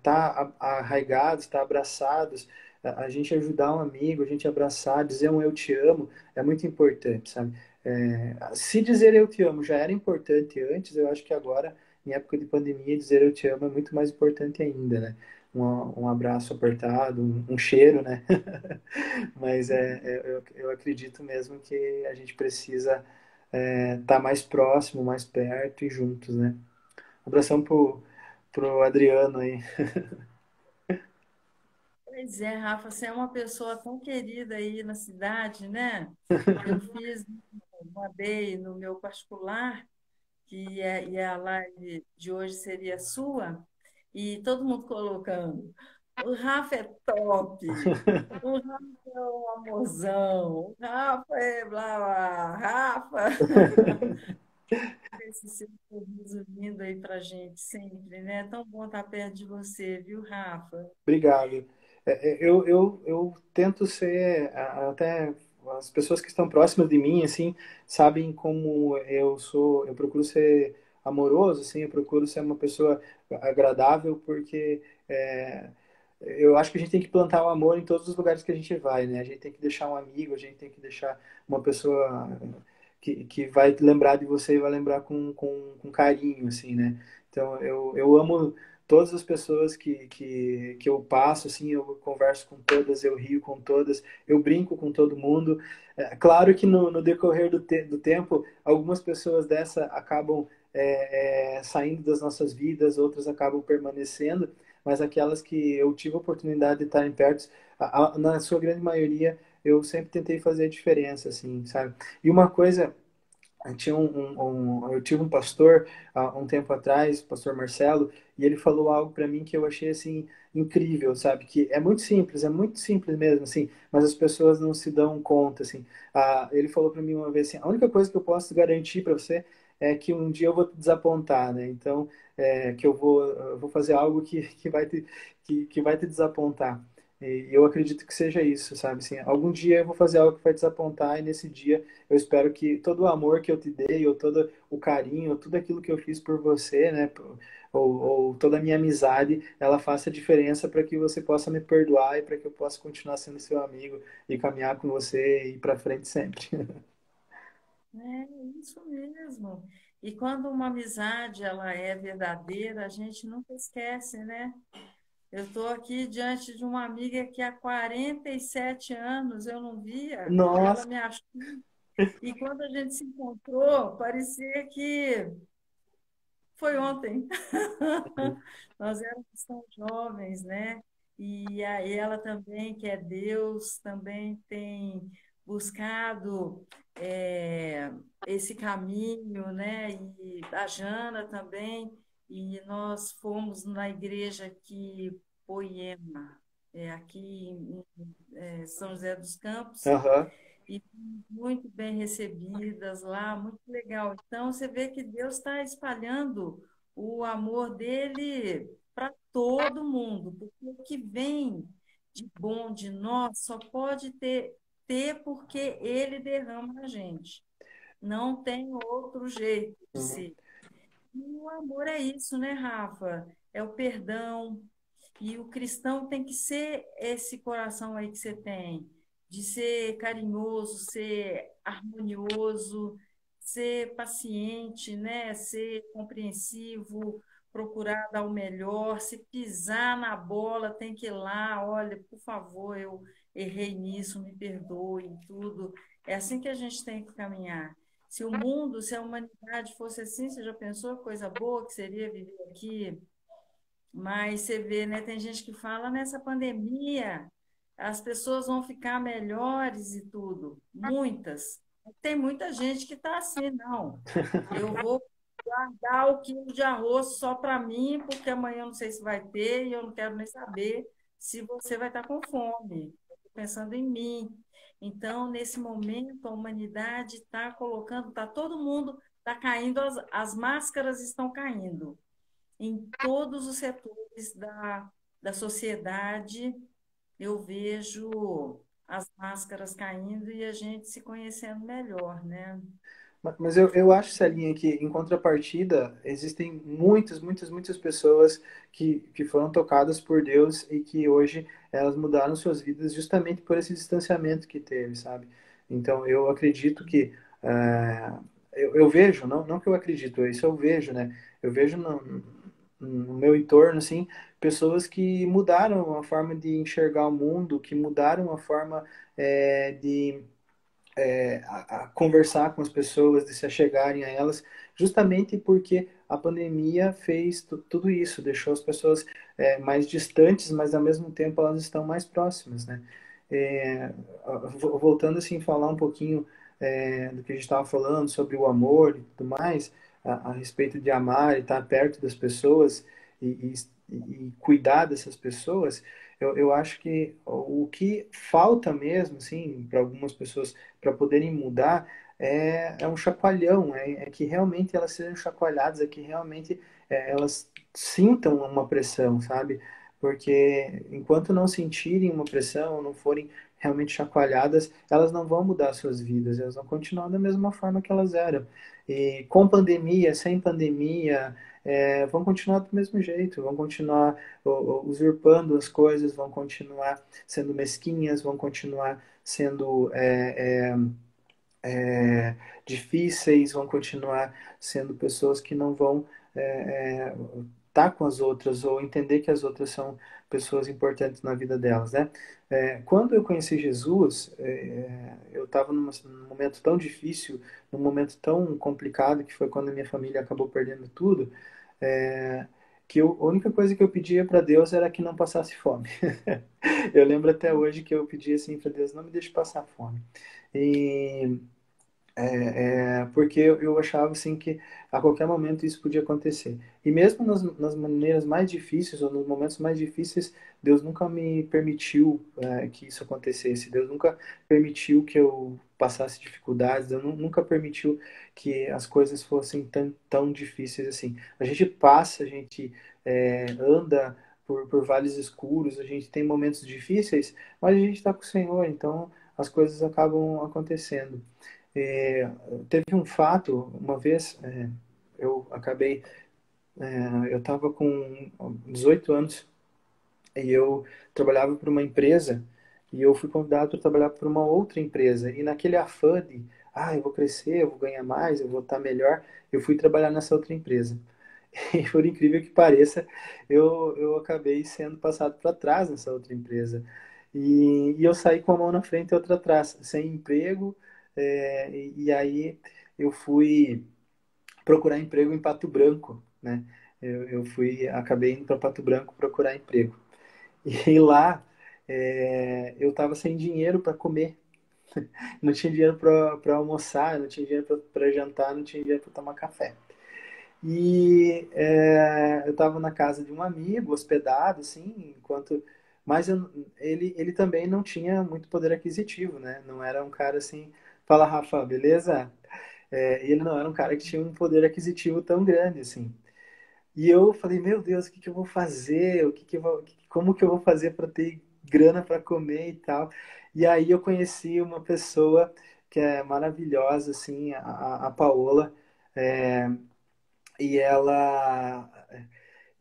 B: tá arraigados, tá abraçados, a gente ajudar um amigo, a gente abraçar, dizer um eu te amo, é muito importante, sabe? Se dizer eu te amo já era importante antes, eu acho que agora, em época de pandemia, dizer eu te amo é muito mais importante ainda, né? Um abraço apertado, um cheiro, né? Mas eu acredito mesmo que a gente precisa estar mais próximo, mais perto e juntos, né? Abração pro Adriano aí.
A: Pois é, Rafa, você é uma pessoa tão querida aí na cidade, né? Eu fiz uma day no meu particular, e a live de hoje seria sua, e todo mundo colocando: o Rafa é top, o Rafa é um amorzão, o Rafa é blá blá, Rafa. Esse seu sorriso lindo aí pra gente sempre, né? É tão bom estar perto de você, viu, Rafa?
B: Obrigado. Eu tento ser, até as pessoas que estão próximas de mim, assim, sabem como eu sou, eu procuro ser amoroso, assim, eu procuro ser uma pessoa agradável, porque eu acho que a gente tem que plantar o amor em todos os lugares que a gente vai, né? A gente tem que deixar um amigo, a gente tem que deixar uma pessoa que vai lembrar de você e vai lembrar com carinho, assim, né? Então, eu amo todas as pessoas que eu passo, assim, eu converso com todas, eu rio com todas, eu brinco com todo mundo. Claro que no decorrer do tempo, algumas pessoas dessa acabam saindo das nossas vidas, outras acabam permanecendo, mas aquelas que eu tive a oportunidade de estar perto, na sua grande maioria, eu sempre tentei fazer a diferença, assim, sabe? E uma coisa eu tive um pastor há um tempo atrás, o pastor Marcelo, e ele falou algo para mim que eu achei assim incrível, sabe? Que é muito simples mesmo, assim, mas as pessoas não se dão conta, assim. Ele falou para mim uma vez assim: a única coisa que eu posso garantir para você é que um dia eu vou te desapontar, né? Então, que eu vou fazer algo que vai te desapontar. E eu acredito que seja isso, sabe? Assim, algum dia eu vou fazer algo que vai desapontar, e nesse dia eu espero que todo o amor que eu te dei, ou todo o carinho, ou tudo aquilo que eu fiz por você, né? Ou toda a minha amizade, ela faça diferença para que você possa me perdoar e para que eu possa continuar sendo seu amigo e caminhar com você e ir para frente sempre.
A: É isso mesmo. E quando uma amizade ela é verdadeira, a gente nunca esquece, né? Eu estou aqui diante de uma amiga que há 47 anos eu não via, e ela
B: Nossa!
A: me achou. E quando a gente se encontrou, parecia que foi ontem. Nós éramos tão jovens, né? E aí ela também, que é Deus, também tem buscado esse caminho, né? E a Jana também. E nós fomos na igreja aqui, Poema, aqui São José dos Campos,
B: Aham.
A: e muito bem recebidas lá, muito legal. Então, você vê que Deus está espalhando o amor dele para todo mundo, porque o que vem de bom de nós só pode ter porque ele derrama na gente. Não tem outro jeito de
B: Uhum.
A: ser. E o amor é isso, né, Rafa? É o perdão, e o cristão tem que ser esse coração aí que você tem, de ser carinhoso, ser harmonioso, ser paciente, né? Ser compreensivo, procurar dar o melhor. Se pisar na bola, tem que ir lá, olha, por favor, eu errei nisso, me perdoe, e tudo. É assim que a gente tem que caminhar. Se o mundo, se a humanidade fosse assim, você já pensou a coisa boa que seria viver aqui? Mas você vê, né? Tem gente que fala nessa pandemia, as pessoas vão ficar melhores e tudo. Muitas. Tem muita gente que está assim, não. Eu vou guardar o quilo de arroz só para mim, porque amanhã eu não sei se vai ter e eu não quero nem saber se você vai estar com fome. Estou pensando em mim. Então, nesse momento, a humanidade está colocando, está todo mundo, está caindo, as máscaras estão caindo em todos os setores da sociedade. Eu vejo as máscaras caindo e a gente se conhecendo melhor, né?
B: Mas eu acho, Celinha, que em contrapartida, existem muitas, muitas, muitas pessoas que foram tocadas por Deus e que hoje elas mudaram suas vidas justamente por esse distanciamento que teve, sabe? Então, eu acredito que. Eu vejo, não que eu acredito, isso eu vejo, né? Eu vejo no meu entorno, assim, pessoas que mudaram a forma de enxergar o mundo, que mudaram a forma de a conversar com as pessoas, de se achegarem a elas, justamente porque a pandemia fez tudo isso, deixou as pessoas mais distantes, mas ao mesmo tempo elas estão mais próximas, né? É, voltando assim, falar um pouquinho do que a gente estava falando sobre o amor e tudo mais, a respeito de amar e estar perto das pessoas e cuidar dessas pessoas, eu acho que o que falta mesmo, assim, para algumas pessoas para poderem mudar é um chacoalhão, é que realmente elas sejam chacoalhadas, é que realmente elas sintam uma pressão, sabe? Porque enquanto não sentirem uma pressão, não forem realmente chacoalhadas, elas não vão mudar suas vidas, elas vão continuar da mesma forma que elas eram. E com pandemia, sem pandemia, vão continuar do mesmo jeito, vão continuar usurpando as coisas, vão continuar sendo mesquinhas, vão continuar sendo difíceis, vão continuar sendo pessoas que não vão estar com as outras ou entender que as outras são pessoas importantes na vida delas, né? Quando eu conheci Jesus, eu estava num momento tão difícil, num momento tão complicado, que foi quando a minha família acabou perdendo tudo, é, a única coisa que eu pedia para Deus era que não passasse fome. Eu lembro até hoje que eu pedi assim para Deus, não me deixe passar fome. E porque eu achava assim que a qualquer momento isso podia acontecer. E mesmo nas maneiras mais difíceis ou nos momentos mais difíceis, Deus nunca me permitiu que isso acontecesse. Deus nunca permitiu que eu passasse dificuldades. Deus nunca permitiu que as coisas fossem tão difíceis assim. A gente passa, a gente anda por vales escuros, a gente tem momentos difíceis, mas a gente está com o Senhor, então as coisas acabam acontecendo. É, teve um fato, uma vez, eu acabei, eu estava com 18 anos e eu trabalhava para uma empresa e eu fui convidado para trabalhar para uma outra empresa. E naquele afã de, eu vou crescer, eu vou ganhar mais, eu vou estar melhor, eu fui trabalhar nessa outra empresa. E por incrível que pareça, eu acabei sendo passado para trás nessa outra empresa. E eu saí com a mão na frente e outra atrás, sem emprego. E aí eu fui procurar emprego em Pato Branco, né? Acabei indo para Pato Branco procurar emprego. E lá eu estava sem dinheiro para comer, não tinha dinheiro para almoçar, não tinha dinheiro para jantar, não tinha dinheiro para tomar café. E eu estava na casa de um amigo, hospedado, assim, mas ele também não tinha muito poder aquisitivo, né? Não era um cara assim, fala Rafa, beleza? Ele não era um cara que tinha um poder aquisitivo tão grande, assim. E eu falei, meu Deus, o que que eu vou fazer? Como que eu vou fazer para ter grana para comer e tal? E aí eu conheci uma pessoa que é maravilhosa, assim, a Paola, é, e ela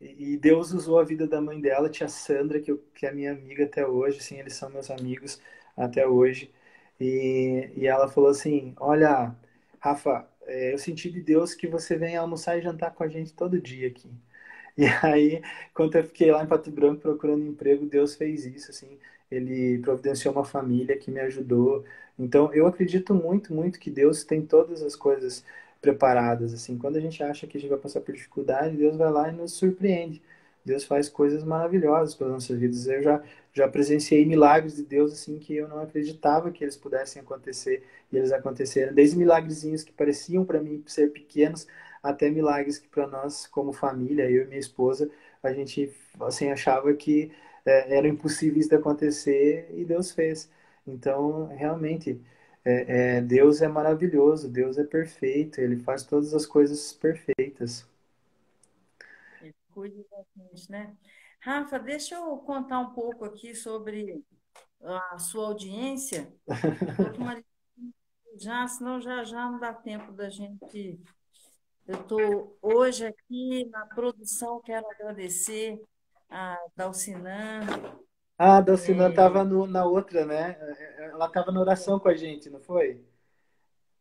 B: e Deus usou a vida da mãe dela, tia Sandra, que é minha amiga até hoje, assim, eles são meus amigos até hoje. E ela falou assim: Olha, Rafa, eu senti de Deus que você vem almoçar e jantar com a gente todo dia aqui. E aí, quando eu fiquei lá em Pato Branco procurando emprego, Deus fez isso, assim. Ele providenciou uma família que me ajudou. Então, eu acredito muito, muito que Deus tem todas as coisas preparadas, assim. Quando a gente acha que a gente vai passar por dificuldade, Deus vai lá e nos surpreende. Deus faz coisas maravilhosas pelas nossas vidas. Já presenciei milagres de Deus, assim, que eu não acreditava que eles pudessem acontecer. E eles aconteceram. Desde milagrezinhos que pareciam para mim ser pequenos, até milagres que para nós, como família, eu e minha esposa, a gente assim achava que eram impossíveis de acontecer e Deus fez. Então, realmente, Deus é maravilhoso, Deus é perfeito, Ele faz todas as coisas perfeitas.
A: Ele cuida da gente, né? Rafa, deixa eu contar um pouco aqui sobre a sua audiência. Estou com uma já, senão já não dá tempo da gente. Eu estou hoje aqui na produção, quero agradecer a Dalcinan.
B: Ah, a Dalcina estava na outra, né? Ela estava na oração com a gente, não foi?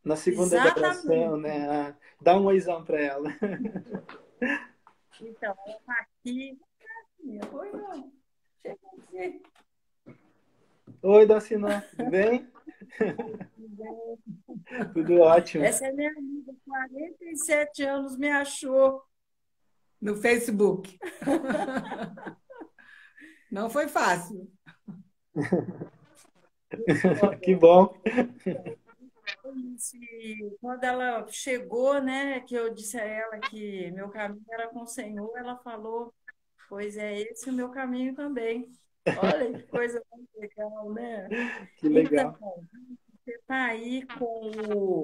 B: Na segunda da oração,
A: Exatamente.
B: né? Dá um oizão para ela.
A: Então, ela está aqui. Oi, não. Chega aqui.
B: Oi, Dalcina, tudo bem? Tudo ótimo.
A: Essa é minha amiga, 47 anos, me achou no Facebook.
C: Não foi fácil.
B: Que bom.
A: E quando ela chegou, né, que eu disse a ela que meu caminho era com o Senhor, ela falou, pois é esse o meu caminho também. Olha que coisa muito legal, né?
B: Que
A: Então,
B: legal.
A: você está aí com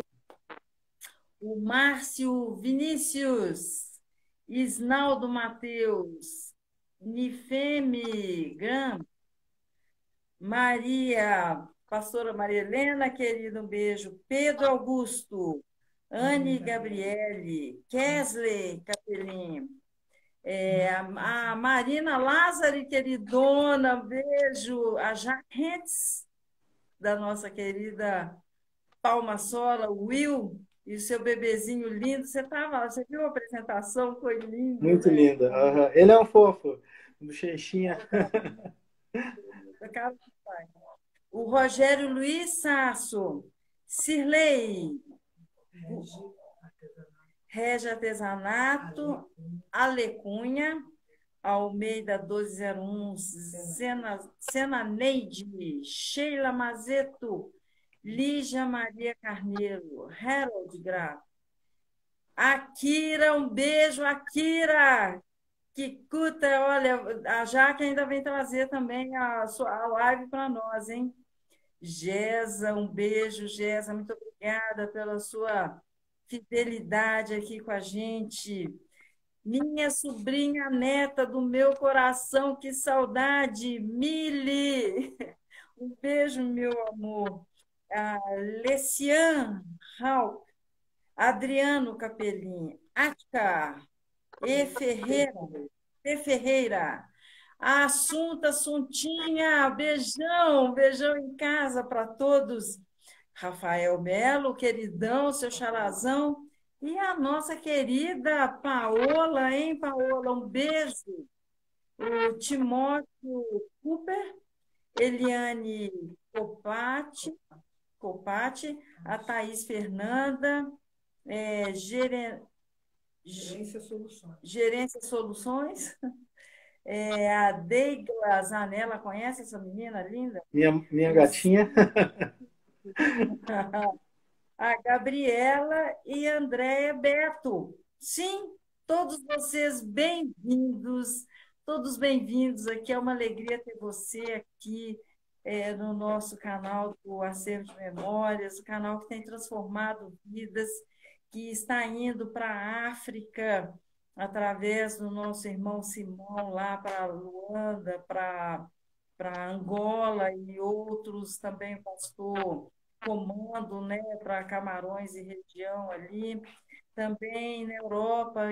A: o Márcio Vinícius, Isnaldo Mateus, Nifeme Gram, Maria, pastora Maria Helena, querido, um beijo. Pedro Augusto, Anne Gabriele, Kesley Capelin, a Marina Lázari, queridona, um beijo. A Jaquetes, da nossa querida Palma Sola, o Will, e o seu bebezinho lindo. Você viu a apresentação? Foi lindo,
B: Muito
A: né?
B: linda. Aham. Ele é um fofo. Bochechinha.
A: Da casa do pai. O Rogério Luiz Sasso, Cirlei, Rege Artesanato, Alecunha, Almeida 1201, Sena Neide, Sheila Mazeto, Lígia Maria Carneiro, Harold Graff, Akira, um beijo, Akira, que cuta, olha, a Jaque ainda vem trazer também a live para nós, hein? Gesa, um beijo, Gesa, muito obrigada pela sua fidelidade aqui com a gente. minha sobrinha neta do meu coração, que saudade, Mili. Um beijo, meu amor. Lecian, Raul, Adriano Capelinha, Atka, Ferreira, Ferreira, Assunta, Assuntinha, beijão, beijão em casa para todos. Rafael Melo, queridão, seu charazão. E a nossa querida Paola, hein, Paola? Um beijo. O Timóteo Cooper, Eliane Copati, a Thaís Fernanda, é, Gerência Soluções, a Deigla Zanella, conhece essa menina linda?
B: Minha
A: Os
B: gatinha.
A: a Gabriela e a Andréia Beto. Sim, todos vocês bem-vindos, todos bem-vindos aqui. É uma alegria ter você aqui no nosso canal do Acervo de Memórias, o canal que tem transformado vidas, que está indo para a África através do nosso irmão Simão, lá para Luanda, para Angola e outros também, pastor comando, né, para Camarões e região ali. Também na Europa,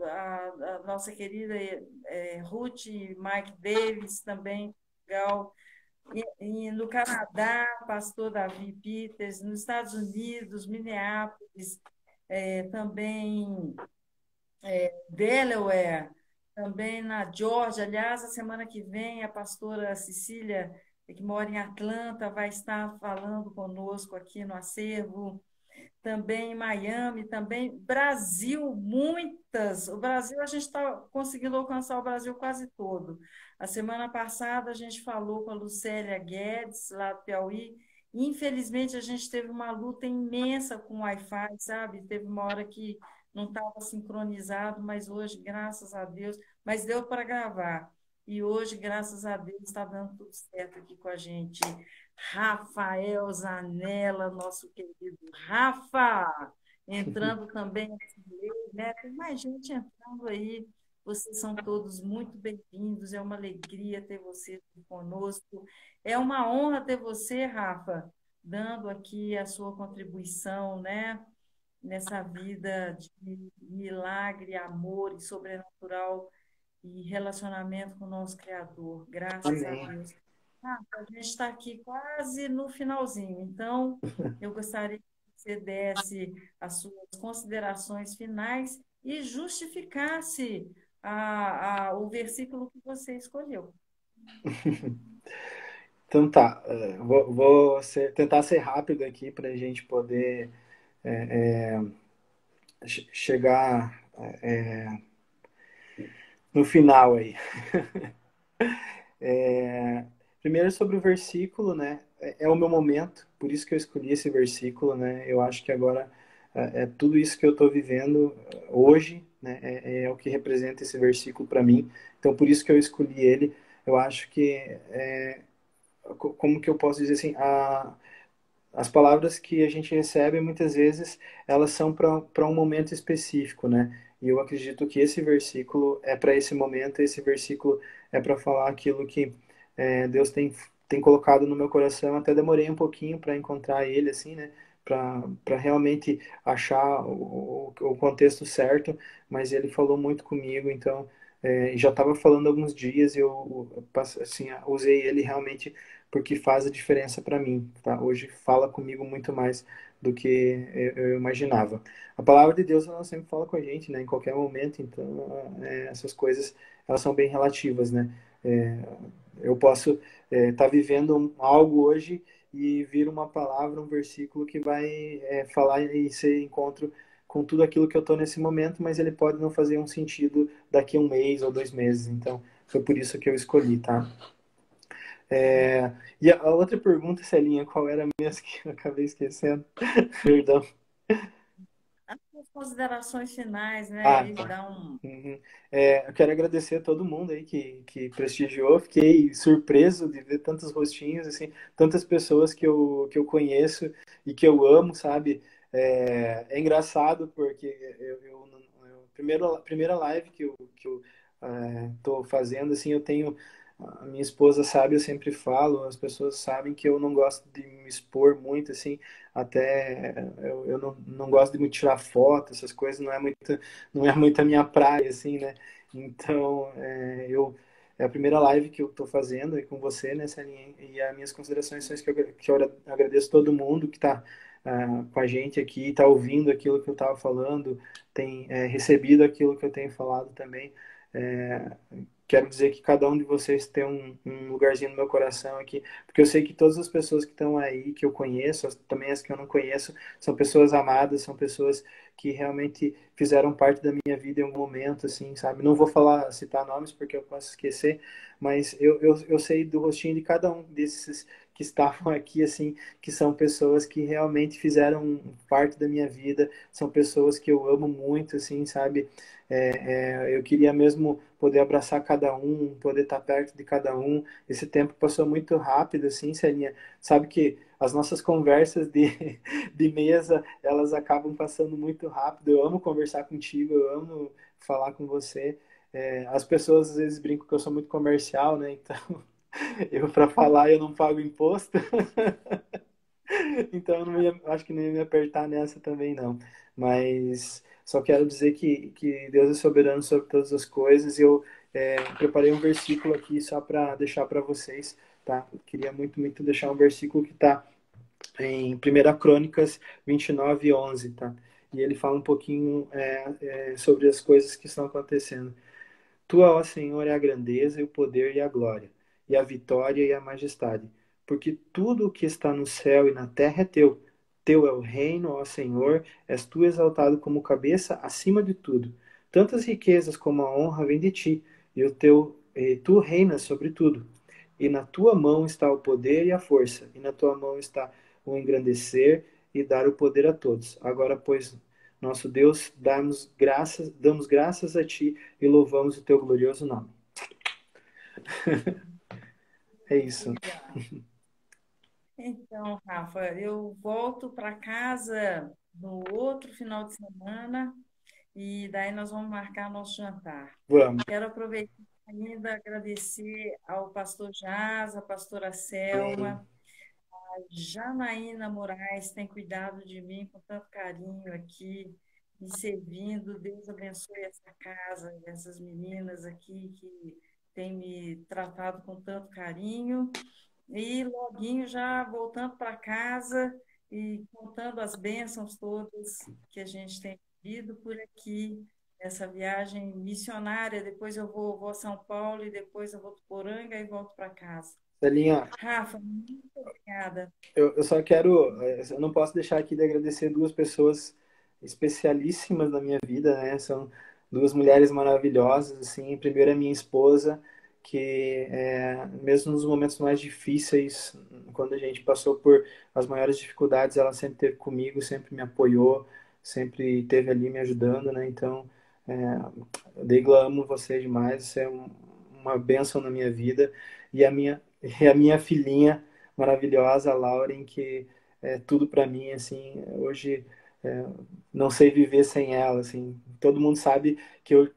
A: a nossa querida Ruth e Mike Davis, também legal. E no Canadá, pastor Davi Peters, nos Estados Unidos, Minneapolis, também Delaware, também na Geórgia. Aliás, a semana que vem, a pastora Cecília, que mora em Atlanta, vai estar falando conosco aqui no acervo. Também em Miami, também Brasil, muitas. O Brasil, a gente está conseguindo alcançar o Brasil quase todo. A semana passada, a gente falou com a Lucélia Guedes, lá do Piauí. Infelizmente, a gente teve uma luta imensa com o Wi-Fi, sabe? Teve uma hora que não estava sincronizado, mas hoje, graças a Deus, mas deu para gravar. E hoje, graças a Deus, está dando tudo certo aqui com a gente. Rafael Zanella, nosso querido Rafa, entrando também, né? Tem mais gente entrando aí. Vocês são todos muito bem-vindos. É uma alegria ter você aqui conosco. É uma honra ter você, Rafa, dando aqui a sua contribuição, né? Nessa vida de milagre, amor e sobrenatural e relacionamento com o nosso Criador. Graças a
B: Amém.
A: Deus. A gente está aqui quase no finalzinho, então eu gostaria que você desse as suas considerações finais e justificasse o versículo que você escolheu.
B: Então tá, vou tentar ser rápido aqui para a gente poder chegar no final aí. Primeiro sobre o versículo, né? É o meu momento, por isso que eu escolhi esse versículo, né? Eu acho que agora tudo isso que eu estou vivendo hoje, né? É o que representa esse versículo para mim. Então por isso que eu escolhi ele. Eu acho que como que eu posso dizer assim, as palavras que a gente recebe muitas vezes elas são para um momento específico, né? E eu acredito que esse versículo é para esse momento, esse versículo é para falar aquilo que Deus tem colocado no meu coração. Até demorei um pouquinho para encontrar ele, assim, né? Para realmente achar o contexto certo, mas ele falou muito comigo, então já estava falando há alguns dias e eu assim, usei ele realmente porque faz a diferença para mim, tá? Hoje fala comigo muito mais do que eu imaginava. A palavra de Deus, ela sempre fala com a gente, né? Em qualquer momento, então essas coisas, elas são bem relativas, né? É, eu posso estar vivendo algo hoje e vir uma palavra, um versículo que vai falar e ser encontro com tudo aquilo que eu estou nesse momento, mas ele pode não fazer um sentido daqui a um mês ou 2 meses. Então, foi por isso que eu escolhi, tá? E a outra pergunta, Celinha, qual era mesmo que eu acabei esquecendo? Perdão.
A: As suas considerações finais, né?
B: Ah,
A: Aí
B: tá.
A: dá um.
B: Uhum. Eu quero agradecer a todo mundo aí que prestigiou. Fiquei surpreso de ver tantos rostinhos, assim, tantas pessoas que eu conheço e que eu amo, sabe? É engraçado porque eu primeira live que eu tô fazendo, assim, eu tenho. A minha esposa sabe, eu sempre falo, as pessoas sabem que eu não gosto de me expor muito, assim, até eu não gosto de me tirar foto, essas coisas, não é muito a minha praia, assim, né? Então, é a primeira live que eu tô fazendo aí com você, né, Celinha? E as minhas considerações são que eu agradeço todo mundo que tá com a gente aqui, tá ouvindo aquilo que eu tava falando, tem recebido aquilo que eu tenho falado também. É, quero dizer que cada um de vocês tem um lugarzinho no meu coração aqui, porque eu sei que todas as pessoas que estão aí, que eu conheço, também as que eu não conheço, são pessoas amadas, são pessoas que realmente fizeram parte da minha vida em algum momento, assim, sabe? Não vou citar nomes porque eu posso esquecer, mas eu sei do rostinho de cada um desses que estavam aqui, assim, que são pessoas que realmente fizeram parte da minha vida, são pessoas que eu amo muito, assim, sabe? Eu queria mesmo poder abraçar cada um, poder estar perto de cada um. Esse tempo passou muito rápido, assim, Celinha. Sabe que as nossas conversas de mesa, elas acabam passando muito rápido. Eu amo conversar contigo, eu amo falar com você. As pessoas às vezes brincam que eu sou muito comercial, né? Então, eu para falar eu não pago imposto. Então, eu não ia, acho que não ia me apertar nessa também, não. Mas só quero dizer que Deus é soberano sobre todas as coisas. E eu preparei um versículo aqui só para deixar para vocês, tá? Eu queria muito, muito deixar um versículo que está em 1 Crônicas 29:11, tá? E ele fala um pouquinho sobre as coisas que estão acontecendo. Tua, ó Senhor, é a grandeza e o poder e a glória, e a vitória e a majestade, porque tudo o que está no céu e na terra é teu. Teu é o reino, ó Senhor, és tu exaltado como cabeça acima de tudo. Tantas riquezas como a honra vêm de ti, e tu reinas sobre tudo. E na tua mão está o poder e a força, e na tua mão está o engrandecer e dar o poder a todos. Agora, pois, nosso Deus, damos graças a ti e louvamos o teu glorioso nome. É isso.
A: Legal. Então, Rafa, eu volto para casa no outro final de semana e daí nós vamos marcar nosso jantar.
B: Vamos.
A: Quero aproveitar ainda agradecer ao pastor Jaz, à pastora
B: Amém.
A: Selma, Janaína Moraes tem cuidado de mim com tanto carinho aqui, me servindo. Deus abençoe essa casa, essas meninas aqui que têm me tratado com tanto carinho. E loguinho já voltando para casa e contando as bênçãos todas que a gente tem vivido por aqui, essa viagem missionária. Depois vou a São Paulo e depois eu vou para Poranga e volto para casa.
B: Celinha,
A: Rafa, muito obrigada.
B: eu só quero, eu não posso deixar aqui de agradecer duas pessoas especialíssimas na minha vida, né? São duas mulheres maravilhosas, assim. Primeiro, a minha esposa, que mesmo nos momentos mais difíceis, quando a gente passou por as maiores dificuldades, ela sempre esteve comigo, sempre me apoiou, sempre esteve ali me ajudando, né? Então, Deigla, amo você demais, você é uma bênção na minha vida. E a minha filhinha maravilhosa, a Lauren, que é tudo para mim, assim, hoje é, não sei viver sem ela, assim. Todo mundo sabe que eu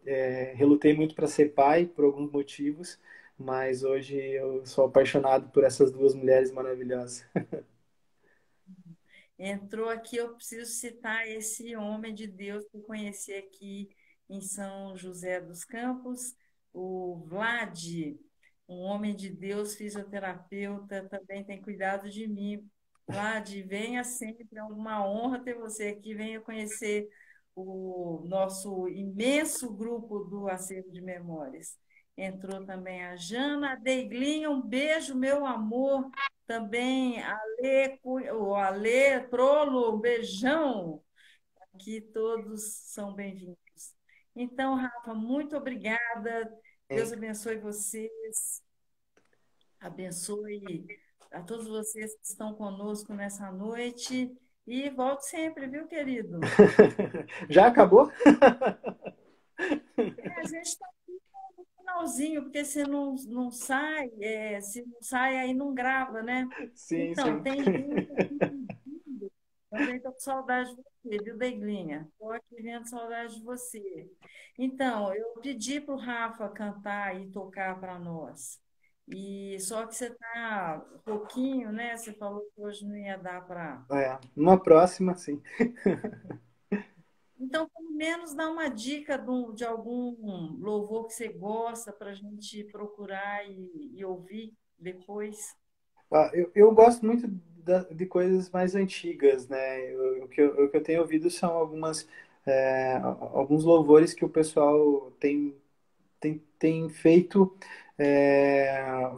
B: relutei muito para ser pai por alguns motivos, mas hoje eu sou apaixonado por essas duas mulheres maravilhosas.
A: Entrou aqui, eu preciso citar esse homem de Deus que eu conheci aqui em São José dos Campos, o Vlad, um homem de Deus, fisioterapeuta, também tem cuidado de mim. Vlad, venha sempre, é uma honra ter você aqui, venha conhecer o nosso imenso grupo do Acervo de Memórias. Entrou também a Jana Deiglinha, um beijo, meu amor. Também o Ale Prolo, um beijão. Aqui todos são bem-vindos. Então, Rafa, muito obrigada. Deus abençoe vocês, abençoe a todos vocês que estão conosco nessa noite. E volte sempre, viu, querido?
B: Já acabou?
A: A gente está no finalzinho, porque se não sai, se não sai, aí não grava, né?
B: Sim,
A: Então,
B: sim.
A: tem gente aqui pedindo. Também estou com saudade de você, viu, Deiglinha? Estou aqui vendo saudade de você. Então, eu pedi para o Rafa cantar e tocar para nós. E só que você está pouquinho, né? Você falou que hoje não ia dar para.
B: É, numa próxima, sim.
A: Então, pelo menos dá uma dica de algum louvor que você gosta para a gente procurar e ouvir depois.
B: Ah, eu gosto muito de coisas mais antigas, né? O que eu tenho ouvido são alguns louvores que o pessoal tem feito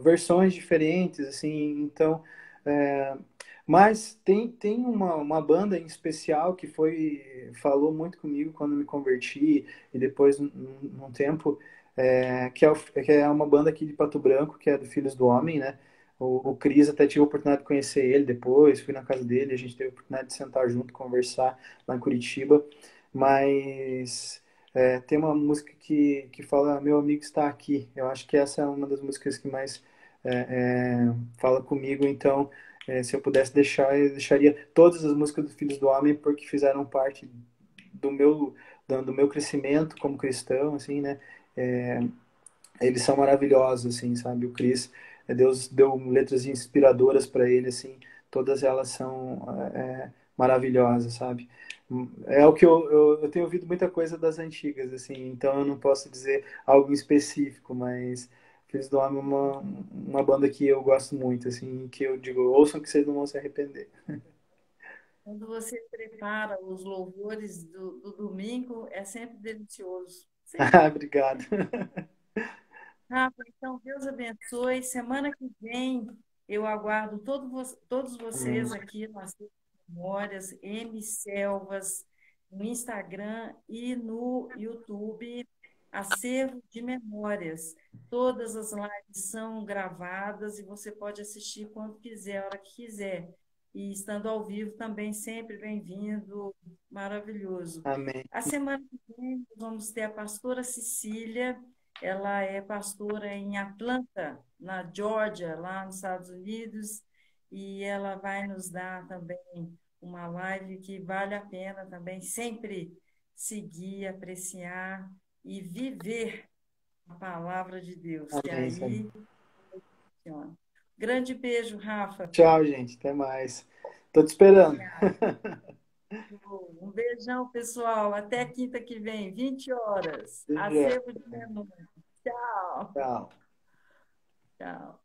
B: versões diferentes, assim, então, é, mas tem uma banda em especial que falou muito comigo quando me converti e depois, num tempo, que é uma banda aqui de Pato Branco, que é do Filhos do Homem, né? O Cris, até tive a oportunidade de conhecer ele depois, fui na casa dele, a gente teve a oportunidade de sentar junto, conversar lá em Curitiba, mas tem uma música que fala Meu Amigo Está Aqui. Eu acho que essa é uma das músicas que mais fala comigo. Então, se eu pudesse deixar, eu deixaria todas as músicas dos Filhos do Homem, porque fizeram parte do do meu crescimento como cristão, assim, né? É, eles são maravilhosos, assim, sabe? O Chris, Deus deu letras inspiradoras para ele, assim, todas elas são maravilhosas, sabe? É o que eu tenho ouvido muita coisa das antigas, assim, então eu não posso dizer algo específico, mas Filhos do Homem é uma banda que eu gosto muito, assim, que eu digo, ouçam que vocês não vão se arrepender.
A: Quando você prepara os louvores do domingo, é sempre delicioso.
B: Ah,
A: Sempre.
B: obrigado.
A: Rafa, então Deus abençoe. Semana que vem eu aguardo todos
B: Amém.
A: vocês aqui no Acervo de Memórias, M Selvas, no Instagram e no YouTube, Acervo de Memórias. Todas as lives são gravadas e você pode assistir quando quiser, a hora que quiser. E estando ao vivo também, sempre bem-vindo, maravilhoso.
B: Amém.
A: A semana que vem nós vamos ter a pastora Cecília. Ela é pastora em Atlanta, na Geórgia, lá nos Estados Unidos, e ela vai nos dar também uma live que vale a pena também sempre seguir, apreciar e viver a palavra de Deus, que
B: Amém, sabe?
A: aí funciona. Grande beijo, Rafa.
B: Tchau, gente. Até mais. Tô te esperando.
A: Um beijão, pessoal. Até quinta que vem, 20 horas.
B: Beijão.
A: Acervo de memória. Tchau.
B: Tchau.
A: Tchau.